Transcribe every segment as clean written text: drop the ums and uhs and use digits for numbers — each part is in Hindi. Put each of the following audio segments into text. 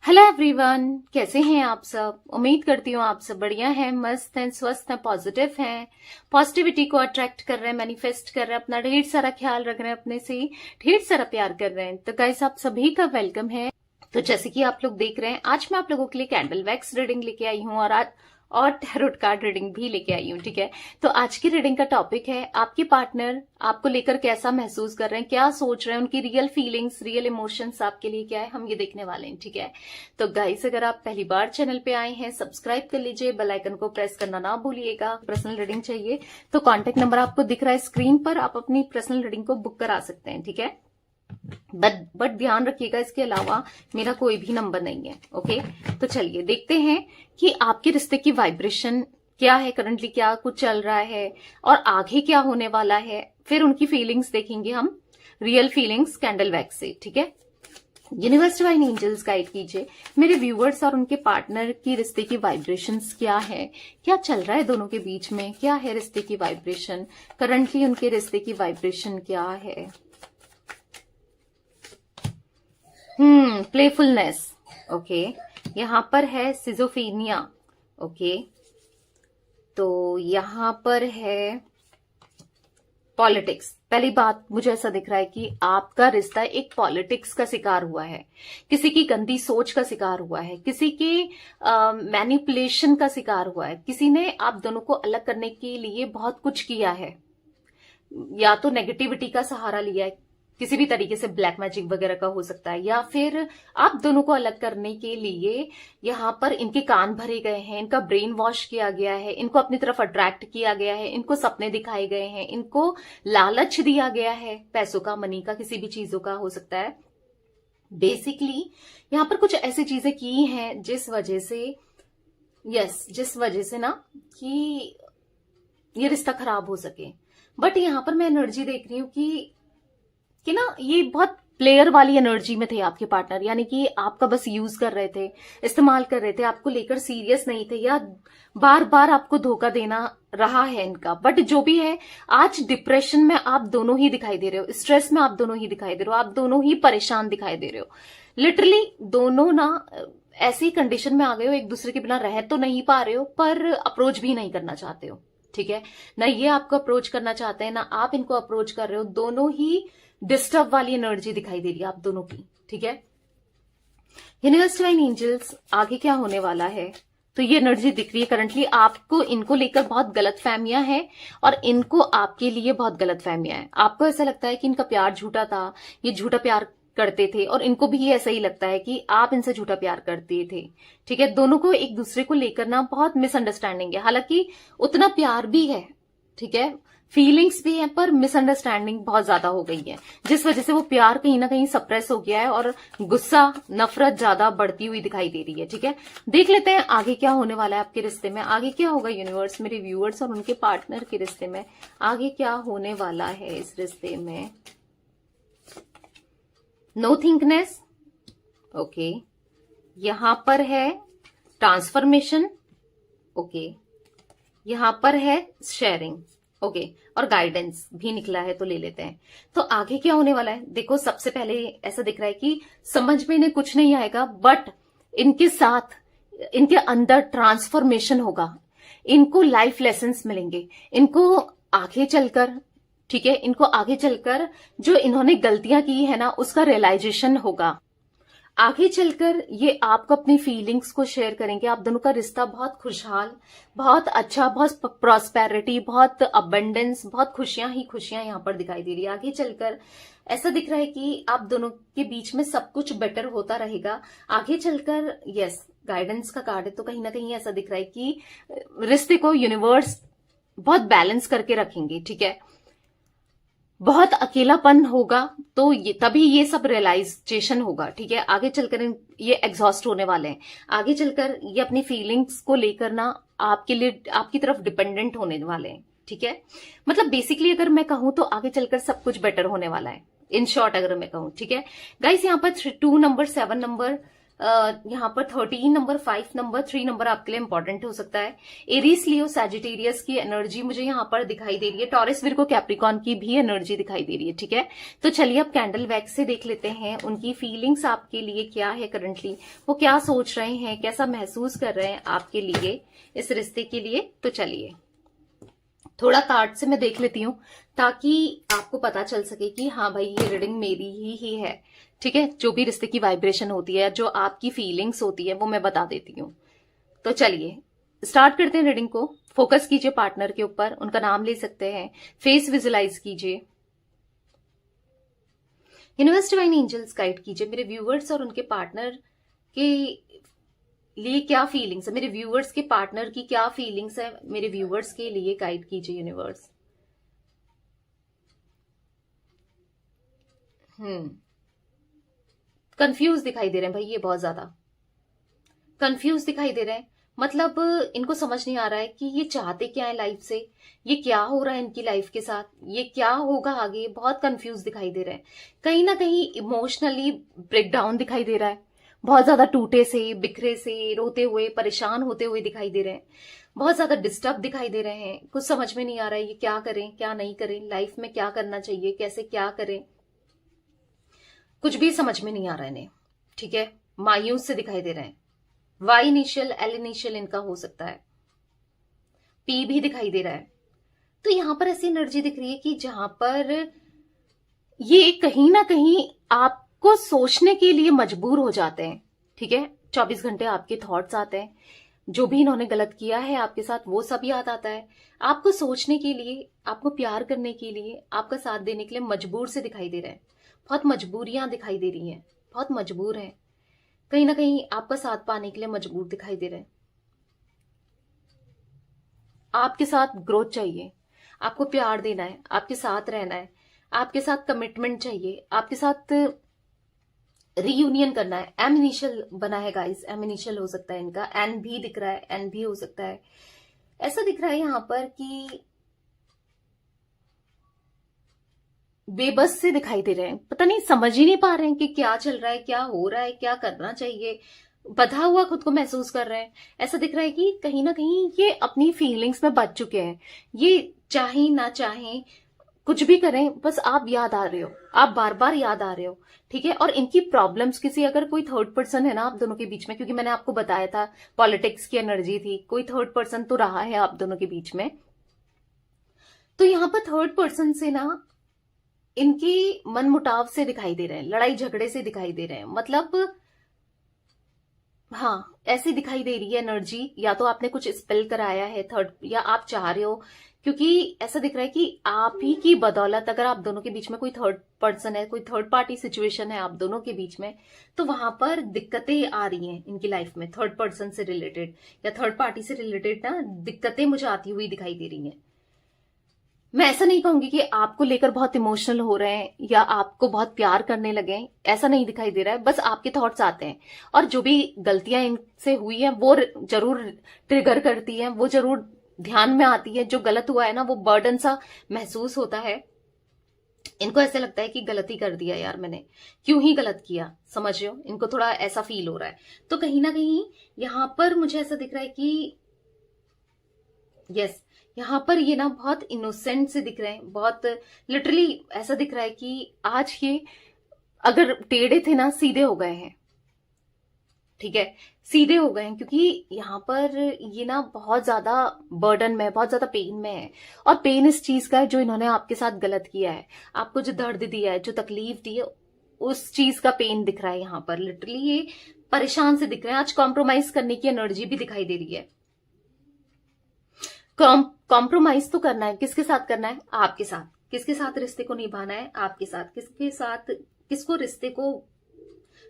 हेलो एवरीवन, कैसे हैं आप सब। उम्मीद करती हूँ आप सब बढ़िया हैं, मस्त हैं, स्वस्थ हैं, पॉजिटिव हैं, पॉजिटिविटी को अट्रैक्ट कर रहे हैं, मैनिफेस्ट कर रहे हैं, अपना ढेर सारा ख्याल रख रहे हैं, अपने से ढेर सारा प्यार कर रहे हैं। तो गाइस, आप सभी का वेलकम है। तो जैसे कि आप लोग देख रहे हैं, आज मैं आप लोगों के लिए कैंडल वैक्स रीडिंग लेके आई हूँ और टैरोट कार्ड रीडिंग भी लेके आई हूँ। ठीक है, तो आज की रीडिंग का टॉपिक है आपके पार्टनर आपको लेकर कैसा महसूस कर रहे हैं, क्या सोच रहे हैं, उनकी रियल फीलिंग्स, रियल इमोशंस आपके लिए क्या है, हम ये देखने वाले हैं। ठीक है, तो गाइस, अगर आप पहली बार चैनल पे आए हैं, सब्सक्राइब कर लीजिए, बेल आइकन को प्रेस करना ना भूलिएगा। पर्सनल रीडिंग चाहिए तो कॉन्टेक्ट नंबर आपको दिख रहा है स्क्रीन पर, आप अपनी पर्सनल रीडिंग को बुक करा सकते हैं। ठीक है, बट ध्यान रखिएगा, इसके अलावा मेरा कोई भी नंबर नहीं है। ओके, तो चलिए देखते हैं कि आपके रिश्ते की वाइब्रेशन क्या है, करंटली क्या कुछ चल रहा है और आगे क्या होने वाला है। फिर उनकी फीलिंग्स देखेंगे हम, रियल फीलिंग्स कैंडल वैक्स से। ठीक है, यूनिवर्स डिवाइन एंजल्स गाइड कीजिए मेरे व्यूअर्स और उनके पार्टनर की रिश्ते की वाइब्रेशंस क्या है, क्या चल रहा है दोनों के बीच में, क्या है रिश्ते की वाइब्रेशन, करंटली उनके रिश्ते की वाइब्रेशन क्या है। प्लेफुलनेस। ओके, यहां पर है सिजोफेनिया। ओके, तो यहां पर है पॉलिटिक्स। पहली बात, मुझे ऐसा दिख रहा है कि आपका रिश्ता एक पॉलिटिक्स का शिकार हुआ है, किसी की गंदी सोच का शिकार हुआ है, किसी के मैनिपुलेशन का शिकार हुआ है, किसी ने आप दोनों को अलग करने के लिए बहुत कुछ किया है, या तो नेगेटिविटी का सहारा लिया है, किसी भी तरीके से ब्लैक मैजिक वगैरह का हो सकता है, या फिर आप दोनों को अलग करने के लिए यहां पर इनके कान भरे गए हैं, इनका ब्रेन वॉश किया गया है, इनको अपनी तरफ अट्रैक्ट किया गया है, इनको सपने दिखाए गए हैं, इनको लालच दिया गया है, पैसों का, मनी का, किसी भी चीजों का हो सकता है। बेसिकली यहां पर कुछ ऐसी चीजें की हैं जिस वजह से ना कि ये रिश्ता खराब हो सके। बट यहां पर मैं एनर्जी देख रही हूं कि ना ये बहुत प्लेयर वाली एनर्जी में थे आपके पार्टनर, यानी कि आपका बस यूज कर रहे थे, इस्तेमाल कर रहे थे, आपको लेकर सीरियस नहीं थे, या बार बार आपको धोखा देना रहा है इनका। बट जो भी है, आज डिप्रेशन में आप दोनों ही दिखाई दे रहे हो, स्ट्रेस में आप दोनों ही दिखाई दे रहे हो, आप दोनों ही परेशान दिखाई दे रहे हो। लिटरली दोनों ना ऐसी कंडीशन में आ गए हो, एक दूसरे के बिना रह तो नहीं पा रहे हो, पर अप्रोच भी नहीं करना चाहते हो। ठीक है, ना ये आपको अप्रोच करना चाहते हैं, ना आप इनको अप्रोच कर रहे हो। दोनों ही डिस्टर्ब वाली एनर्जी दिखाई दे रही है आप दोनों की। ठीक है, यूनिवर्स डिवाइन एंजल्स, आगे क्या होने वाला है। तो ये एनर्जी दिख रही है करंटली आपको इनको लेकर बहुत गलत फहमियां हैं, और इनको आपके लिए बहुत गलत फहमियां हैं। आपको ऐसा लगता है कि इनका प्यार झूठा था, ये झूठा प्यार करते थे, और इनको भी ऐसा ही लगता है कि आप इनसे झूठा प्यार करते थे। ठीक है, दोनों को एक दूसरे को लेकर ना बहुत मिसअंडरस्टैंडिंग है, हालांकि उतना प्यार भी है, ठीक है, फीलिंग्स भी है, पर मिसअंडरस्टैंडिंग बहुत ज्यादा हो गई है, जिस वजह से वो प्यार कहीं ना कहीं सप्रेस हो गया है और गुस्सा, नफरत ज्यादा बढ़ती हुई दिखाई दे रही है। ठीक है, देख लेते हैं आगे क्या होने वाला है आपके रिश्ते में, आगे क्या होगा यूनिवर्स मेरे व्यूअर्स और उनके पार्टनर के रिश्ते में, आगे क्या होने वाला है इस रिश्ते में। नो थिंकनेस। ओके, यहां पर है ट्रांसफॉर्मेशन। ओके, यहां पर है शेयरिंग। ओके, और गाइडेंस भी निकला है, तो ले लेते हैं। तो आगे क्या होने वाला है, देखो, सबसे पहले ऐसा दिख रहा है कि समझ में इन्हें कुछ नहीं आएगा, बट इनके साथ इनके अंदर ट्रांसफॉर्मेशन होगा, इनको लाइफ लेसन्स मिलेंगे, इनको आगे चलकर, ठीक है, इनको आगे चलकर जो इन्होंने गलतियां की है ना, उसका रियलाइजेशन होगा। आगे चलकर ये आपको अपनी फीलिंग्स को शेयर करेंगे, आप दोनों का रिश्ता बहुत खुशहाल, बहुत अच्छा, बहुत प्रॉस्पेरिटी, बहुत अबंडेंस, बहुत खुशियां ही खुशियां यहां पर दिखाई दे रही है। आगे चलकर ऐसा दिख रहा है कि आप दोनों के बीच में सब कुछ बेटर होता रहेगा आगे चलकर। यस, गाइडेंस का कार्ड है, तो कहीं ना कहीं ऐसा दिख रहा है कि रिश्ते को यूनिवर्स बहुत बैलेंस करके रखेंगे। ठीक है, बहुत अकेलापन होगा तो तभी ये सब रियलाइजेशन होगा। ठीक है, आगे चलकर ये एग्जॉस्ट होने वाले हैं, आगे चलकर ये अपनी फीलिंग्स को लेकर ना आपके लिए, आपकी तरफ डिपेंडेंट होने वाले हैं। ठीक है, मतलब बेसिकली अगर मैं कहूं तो आगे चलकर सब कुछ बेटर होने वाला है, इन शॉर्ट अगर मैं कहूं। ठीक है गाइस, यहाँ पर 2 नंबर, 7 नंबर, यहाँ पर 13 नंबर, 5 नंबर, 3 नंबर आपके लिए इंपॉर्टेंट हो सकता है। एरीज, लियो, सैजिटेरियस की एनर्जी मुझे यहाँ पर दिखाई दे रही है। टॉरस, विर्गो, कैप्रिकॉन की भी एनर्जी दिखाई दे रही है। ठीक है, तो चलिए अब कैंडल वैक्स से देख लेते हैं उनकी फीलिंग्स आपके लिए क्या है करंटली, वो क्या सोच रहे हैं, कैसा महसूस कर रहे हैं आपके लिए, इस रिश्ते के लिए। तो चलिए थोड़ा कार्ड से मैं देख लेती हूँ ताकि आपको पता चल सके कि हाँ भाई ये रीडिंग मेरी ही है। ठीक है, जो भी रिश्ते की वाइब्रेशन होती है, जो आपकी फीलिंग्स होती है, वो मैं बता देती हूँ। तो चलिए स्टार्ट करते हैं रीडिंग को। फोकस कीजिए पार्टनर के ऊपर, उनका नाम ले सकते हैं, फेस विजुलाइज कीजिए। यूनिवर्स डिवाइन एंजल्स गाइड कीजिए मेरे व्यूअर्स और उनके पार्टनर के लिए क्या फीलिंग्स है, मेरे व्यूअर्स के पार्टनर की क्या फीलिंग्स है, मेरे व्यूअर्स के लिए गाइड कीजिए यूनिवर्स। कंफ्यूज दिखाई दे रहे हैं भाई, ये बहुत ज्यादा कंफ्यूज दिखाई दे रहे हैं। मतलब इनको समझ नहीं आ रहा है कि ये चाहते क्या है लाइफ से, ये क्या हो रहा है इनकी लाइफ के साथ, ये क्या होगा आगे। बहुत कंफ्यूज दिखाई दे रहे हैं, कहीं ना कहीं इमोशनली ब्रेकडाउन दिखाई दे रहा है। बहुत ज्यादा टूटे से, बिखरे से, रोते हुए, परेशान होते हुए दिखाई दे रहे हैं। बहुत ज्यादा डिस्टर्ब दिखाई दे रहे हैं। कुछ समझ में नहीं आ रहा है ये क्या करें क्या नहीं करें, लाइफ में क्या करना चाहिए, कैसे क्या करें, कुछ भी समझ में नहीं आ रहा है इन्हें। ठीक है, मायूस से दिखाई दे रहे हैं। वाई इनिशियल, एल इनिशियल इनका हो सकता है, पी भी दिखाई दे रहा है। तो यहां पर ऐसी एनर्जी दिख रही है कि जहां पर ये कहीं ना कहीं आपको सोचने के लिए मजबूर हो जाते हैं। ठीक है, 24 घंटे आपके थॉट्स आते हैं, जो भी इन्होंने गलत किया है आपके साथ वो सब याद आता है। आपको सोचने के लिए, आपको प्यार करने के लिए, आपका साथ देने के लिए मजबूर से दिखाई दे रहे हैं। बहुत मजबूरियां दिखाई दे रही हैं, बहुत मजबूर हैं, कहीं ना कहीं आपका साथ पाने के लिए मजबूर दिखाई दे रहे हैं। आपके साथ ग्रोथ चाहिए, आपको प्यार देना है, आपके साथ रहना है, आपके साथ कमिटमेंट चाहिए, आपके साथ रीयूनियन करना है। एम इनिशियल बना है गाइस, एम इनिशियल हो सकता है इनका, एन भी दिख रहा है, एन भी हो सकता है। ऐसा दिख रहा है यहां पर कि बेबस से दिखाई दे रहे हैं, पता नहीं, समझ ही नहीं पा रहे हैं कि क्या चल रहा है, क्या हो रहा है, क्या करना चाहिए, बंधा हुआ खुद को महसूस कर रहे हैं। ऐसा दिख रहा है कि कहीं ना कहीं ये अपनी फीलिंग्स में बच चुके हैं। ये चाहे ना चाहे, कुछ भी करें, बस आप याद आ रहे हो, आप बार बार याद आ रहे हो। ठीक है, और इनकी प्रॉब्लम्स, किसी अगर कोई थर्ड पर्सन है ना आप दोनों के बीच में, क्योंकि मैंने आपको बताया था पॉलिटिक्स की एनर्जी थी, कोई थर्ड पर्सन तो रहा है आप दोनों के बीच में। तो यहां पर थर्ड पर्सन से ना इनकी मनमुटाव से दिखाई दे रहे हैं, लड़ाई झगड़े से दिखाई दे रहे हैं। मतलब हाँ, ऐसी दिखाई दे रही है एनर्जी, या तो आपने कुछ स्पेल कराया है थर्ड, या आप चाह रहे हो, क्योंकि ऐसा दिख रहा है कि आप ही की बदौलत अगर आप दोनों के बीच में कोई थर्ड पर्सन है, कोई थर्ड पार्टी सिचुएशन है आप दोनों के बीच में, तो वहां पर दिक्कतें आ रही हैं इनकी लाइफ में, थर्ड पर्सन से रिलेटेड या थर्ड पार्टी से रिलेटेड ना दिक्कतें मुझे आती हुई दिखाई दे रही हैं। मैं ऐसा नहीं कहूंगी कि आपको लेकर बहुत इमोशनल हो रहे हैं या आपको बहुत प्यार करने लगे हैं, ऐसा नहीं दिखाई दे रहा है। बस आपके थॉट्स आते हैं और जो भी गलतियां इनसे हुई हैं वो जरूर ट्रिगर करती हैं, वो जरूर ध्यान में आती है। जो गलत हुआ है ना, वो बर्डन सा महसूस होता है। इनको ऐसे लगता है कि गलती कर दिया यार मैंने, क्यों ही गलत किया, समझ रहे हो, इनको थोड़ा ऐसा फील हो रहा है। तो कहीं ना कहीं यहां पर मुझे ऐसा दिख रहा है कि यस, यहाँ पर ये ना बहुत इनोसेंट से दिख रहे हैं, बहुत लिटरली ऐसा दिख रहा है कि आज ये अगर टेढ़े थे ना, सीधे हो गए हैं। ठीक है, सीधे हो गए हैं, क्योंकि यहाँ पर ये ना बहुत ज्यादा बर्डन में, बहुत ज्यादा पेन में है। और पेन इस चीज का है जो इन्होंने आपके साथ गलत किया है, आपको जो दर्द दिया है, जो तकलीफ दी है, उस चीज का पेन दिख रहा है यहाँ पर। लिटरली ये परेशान से दिख रहे हैं। आज कॉम्प्रोमाइज करने की एनर्जी भी दिखाई दे रही है। कॉम्प्रोमाइज तो करना है, किसके साथ करना है, आपके साथ। किसके साथ रिश्ते को निभाना है, आपके साथ। किसके साथ, किसको रिश्ते को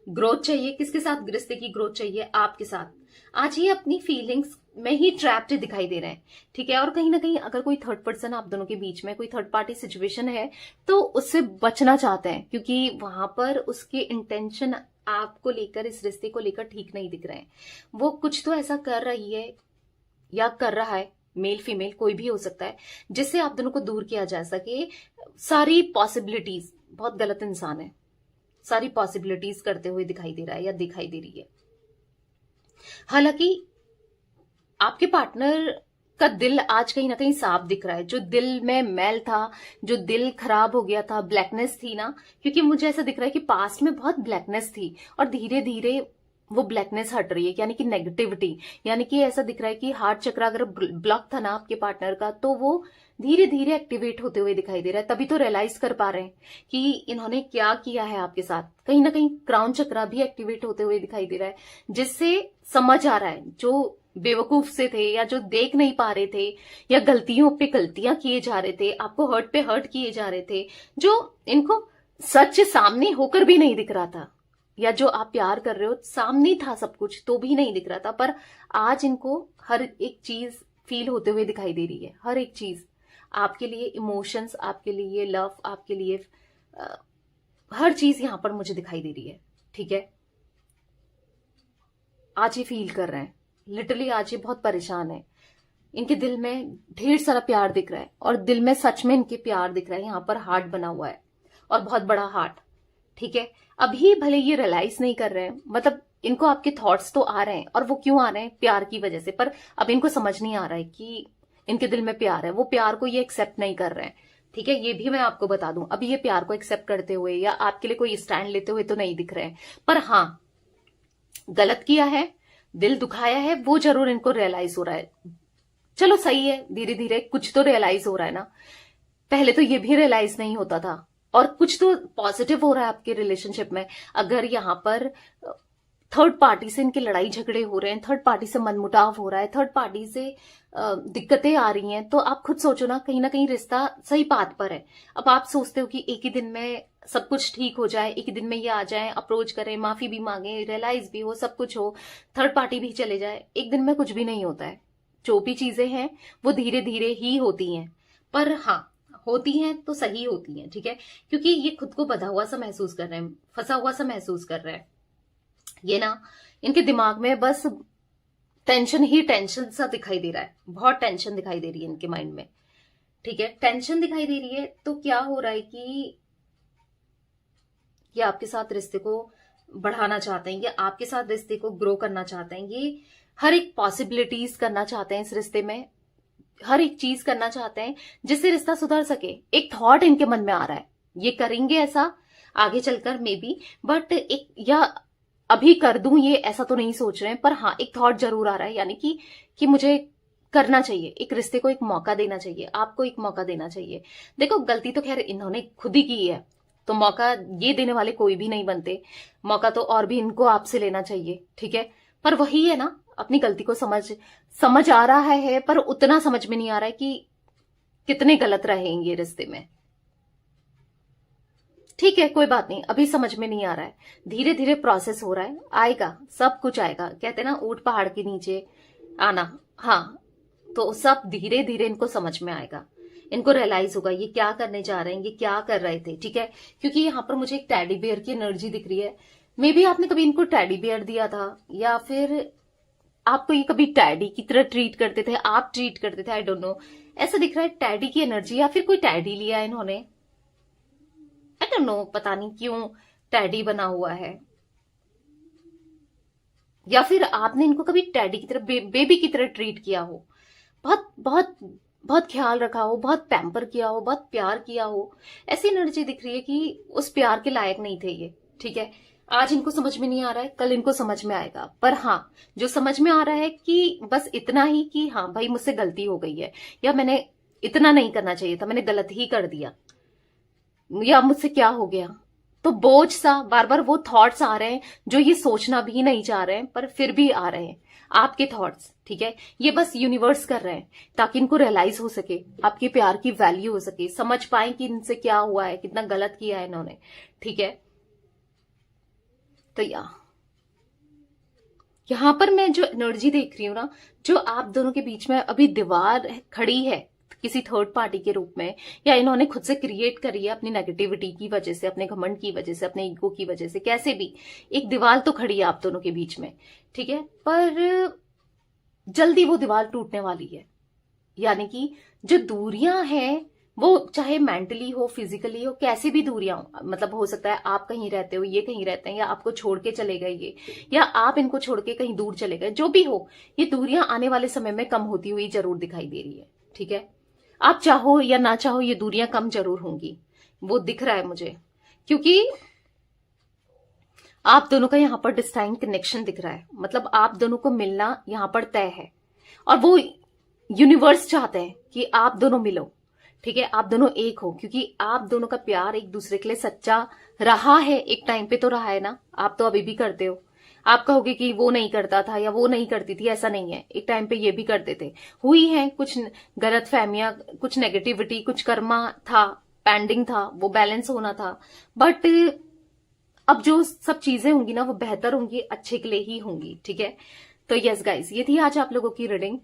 ग्रोथ चाहिए, किसके साथ रिश्ते की ग्रोथ चाहिए, आपके साथ। आज ये अपनी फीलिंग्स में ही ट्रैप्ड दिखाई दे रहे हैं। ठीक है, और कहीं ना कहीं अगर कोई थर्ड पर्सन आप दोनों के बीच में, कोई थर्ड पार्टी सिचुएशन है, तो उससे बचना चाहते हैं, क्योंकि वहां पर उसके इंटेंशन आपको लेकर, इस रिश्ते को लेकर ठीक नहीं दिख रहे हैं। वो कुछ तो ऐसा कर रही है या कर रहा है, मेल फीमेल कोई भी हो सकता है, जिससे आप दोनों को दूर किया जा सके। सारी पॉसिबिलिटीज, बहुत गलत इंसान है, सारी पॉसिबिलिटीज करते हुए दिखाई दे रहा है या दिखाई दे रही है। हालांकि आपके पार्टनर का दिल आज कहीं ना कहीं साफ दिख रहा है। जो दिल में मैल था, जो दिल खराब हो गया था, ब्लैकनेस थी ना, क्योंकि मुझे ऐसा दिख रहा है कि पास्ट में बहुत ब्लैकनेस थी और धीरे धीरे वो ब्लैकनेस हट रही है, यानी कि नेगेटिविटी। यानी कि ऐसा दिख रहा है कि हार्ट चक्र अगर ब्लॉक था ना आपके पार्टनर का, तो वो धीरे धीरे एक्टिवेट होते हुए दिखाई दे रहा है। तभी तो रियलाइज कर पा रहे हैं कि इन्होंने क्या किया है आपके साथ। कहीं ना कहीं क्राउन चक्र भी एक्टिवेट होते हुए दिखाई दे रहा है, जिससे समझ आ रहा है जो बेवकूफ से थे या जो देख नहीं पा रहे थे या गलतियों पे गलतियां किए जा रहे थे, आपको हर्ट पे हर्ट किए जा रहे थे, जो इनको सच सामने होकर भी नहीं दिख रहा था, या जो आप प्यार कर रहे हो सामने था सब कुछ तो भी नहीं दिख रहा था, पर आज इनको हर एक चीज फील होते हुए दिखाई दे रही है। हर एक चीज आपके लिए, इमोशंस आपके लिए, लव आपके लिए, हर चीज यहां पर मुझे दिखाई दे रही है। ठीक है, आज ये फील कर रहे हैं, लिटरली आज ये बहुत परेशान है। इनके दिल में ढेर सारा प्यार दिख रहा है और दिल में सच में इनके प्यार दिख रहा है। यहां पर हार्ट बना हुआ है और बहुत बड़ा हार्ट। ठीक है, अभी भले ये रियलाइज नहीं कर रहे हैं, मतलब इनको आपके थॉट्स तो आ रहे हैं, और वो क्यों आ रहे हैं? प्यार की वजह से। पर अब इनको समझ नहीं आ रहा है कि इनके दिल में प्यार है, वो प्यार को ये एक्सेप्ट नहीं कर रहे हैं। ठीक है, ये भी मैं आपको बता दूं, अभी ये प्यार को एक्सेप्ट करते हुए या आपके लिए कोई स्टैंड लेते हुए तो नहीं दिख रहे हैं। पर हाँ, गलत किया है, दिल दुखाया है, वो जरूर इनको रियलाइज हो रहा है। चलो सही है, धीरे धीरे कुछ तो रियलाइज हो रहा है ना। पहले तो ये भी रियलाइज नहीं होता था, और कुछ तो पॉजिटिव हो रहा है आपके रिलेशनशिप में। अगर यहाँ पर थर्ड पार्टी से इनके लड़ाई झगड़े हो रहे हैं, थर्ड पार्टी से मनमुटाव हो रहा है, थर्ड पार्टी से दिक्कतें आ रही हैं, तो आप खुद सोचो ना कहीं रिश्ता सही पाथ पर है। अब आप सोचते हो कि एक ही दिन में सब कुछ ठीक हो जाए, एक ही दिन में ये आ जाए, अप्रोच करें, माफी भी मांगे, रियलाइज भी हो, सब कुछ हो, थर्ड पार्टी भी चले जाए। एक दिन में कुछ भी नहीं होता है। जो भी चीजें हैं वो धीरे धीरे ही होती हैं, पर हाँ, होती हैं तो सही होती हैं। ठीक है, क्योंकि ये खुद को बंधा हुआ सा महसूस कर रहे हैं, फंसा हुआ सा महसूस कर रहे हैं। ये ना, इनके दिमाग में बस टेंशन ही टेंशन सा दिखाई दे रहा है, बहुत टेंशन दिखाई दे रही है इनके माइंड में। ठीक है, टेंशन दिखाई दे रही है, तो क्या हो रहा है कि ये आपके साथ रिश्ते को बढ़ाना चाहते हैं, ये आपके साथ रिश्ते को ग्रो करना चाहते हैं, ये हर एक पॉसिबिलिटीज करना चाहते हैं इस रिश्ते में, हर एक चीज करना चाहते हैं जिससे रिश्ता सुधर सके। एक थॉट इनके मन में आ रहा है, ये करेंगे ऐसा आगे चलकर मे बी, बट एक, या अभी कर दूं ये, ऐसा तो नहीं सोच रहे हैं, पर हाँ एक थॉट जरूर आ रहा है, यानी कि मुझे करना चाहिए, एक रिश्ते को एक मौका देना चाहिए, आपको एक मौका देना चाहिए। देखो, गलती तो खैर इन्होंने खुद ही की है, तो मौका ये देने वाले कोई भी नहीं बनते। मौका तो और भी इनको आपसे लेना चाहिए। ठीक है, पर वही है ना, अपनी गलती को समझ आ रहा है, पर उतना समझ में नहीं आ रहा है कि कितने गलत रहेंगे रिश्ते में। ठीक है, कोई बात नहीं, अभी समझ में नहीं आ रहा है, धीरे धीरे प्रोसेस हो रहा है, आएगा, सब कुछ आएगा। कहते हैं ना, ऊंट पहाड़ के नीचे आना। हाँ, तो सब धीरे धीरे इनको समझ में आएगा, इनको रियलाइज होगा ये क्या करने जा रहे हैं, ये क्या कर रहे थे। ठीक है, क्योंकि यहां पर मुझे एक टैडी बियर की एनर्जी दिख रही है। मे बी आपने कभी इनको टैडी बियर दिया था, या फिर आपको ये कभी टैडी की तरह ट्रीट करते थे, आप ट्रीट करते थे, आई डोंट नो। ऐसा दिख रहा है टैडी की एनर्जी, या फिर कोई टैडी लिया है इन्होंने, आई डोंट नो, पता नहीं क्यों टैडी बना हुआ है। या फिर आपने इनको कभी टैडी की तरह, बेबी की तरह ट्रीट किया हो, बहुत बहुत बहुत ख्याल रखा हो, बहुत पैम्पर किया हो, बहुत प्यार किया हो। ऐसी एनर्जी दिख रही है कि उस प्यार के लायक नहीं थे ये। ठीक है, आज इनको समझ में नहीं आ रहा है, कल इनको समझ में आएगा। पर हाँ, जो समझ में आ रहा है कि बस इतना ही कि हाँ भाई, मुझसे गलती हो गई है, या मैंने इतना नहीं करना चाहिए था, मैंने गलत ही कर दिया, या मुझसे क्या हो गया। तो बोझ सा बार बार वो थॉट्स आ रहे हैं जो ये सोचना भी नहीं चाह रहे हैं, पर फिर भी आ रहे हैं आपके थॉट्स। ठीक है, ये बस यूनिवर्स कर रहे हैं ताकि इनको रियलाइज हो सके, आपके प्यार की वैल्यू हो सके, समझ पाए कि इनसे क्या हुआ है, कितना गलत किया है इन्होंने। ठीक है, तो यहां पर मैं जो एनर्जी देख रही हूं ना, जो आप दोनों के बीच में अभी दीवार खड़ी है किसी थर्ड पार्टी के रूप में, या इन्होंने खुद से क्रिएट करी है अपनी नेगेटिविटी की वजह से, अपने घमंड की वजह से, अपने ईगो की वजह से, कैसे भी एक दीवार तो खड़ी है आप दोनों के बीच में। ठीक है, पर जल्दी वो दीवार टूटने वाली है, यानी कि जो दूरियां हैं वो चाहे मेंटली हो, फिजिकली हो, कैसी भी दूरियां हो, मतलब हो सकता है आप कहीं रहते हो, ये कहीं रहते हैं, या आपको छोड़ के चले गए ये, या आप इनको छोड़ के कहीं दूर चले गए, जो भी हो, ये दूरियां आने वाले समय में कम होती हुई जरूर दिखाई दे रही है। ठीक है, आप चाहो या ना चाहो ये दूरियां कम जरूर होंगी, वो दिख रहा है मुझे, क्योंकि आप दोनों का यहां पर डिस्टाइन कनेक्शन दिख रहा है। मतलब आप दोनों को मिलना यहां पर तय है, और वो यूनिवर्स चाहते हैं कि आप दोनों मिलो। ठीक है, आप दोनों एक हो, क्योंकि आप दोनों का प्यार एक दूसरे के लिए सच्चा रहा है। एक टाइम पे तो रहा है ना, आप तो अभी भी करते हो। आप कहोगे कि वो नहीं करता था या वो नहीं करती थी, ऐसा नहीं है। एक टाइम पे ये भी करते थे, हुई है कुछ गलत फहमियां, कुछ नेगेटिविटी, कुछ कर्मा था, पेंडिंग था, वो बैलेंस होना था। बट अब जो सब चीजें होंगी ना, वो बेहतर होंगी, अच्छे के लिए ही होंगी। ठीक है, तो यस गाइस, ये थी आज आप लोगों की रीडिंग।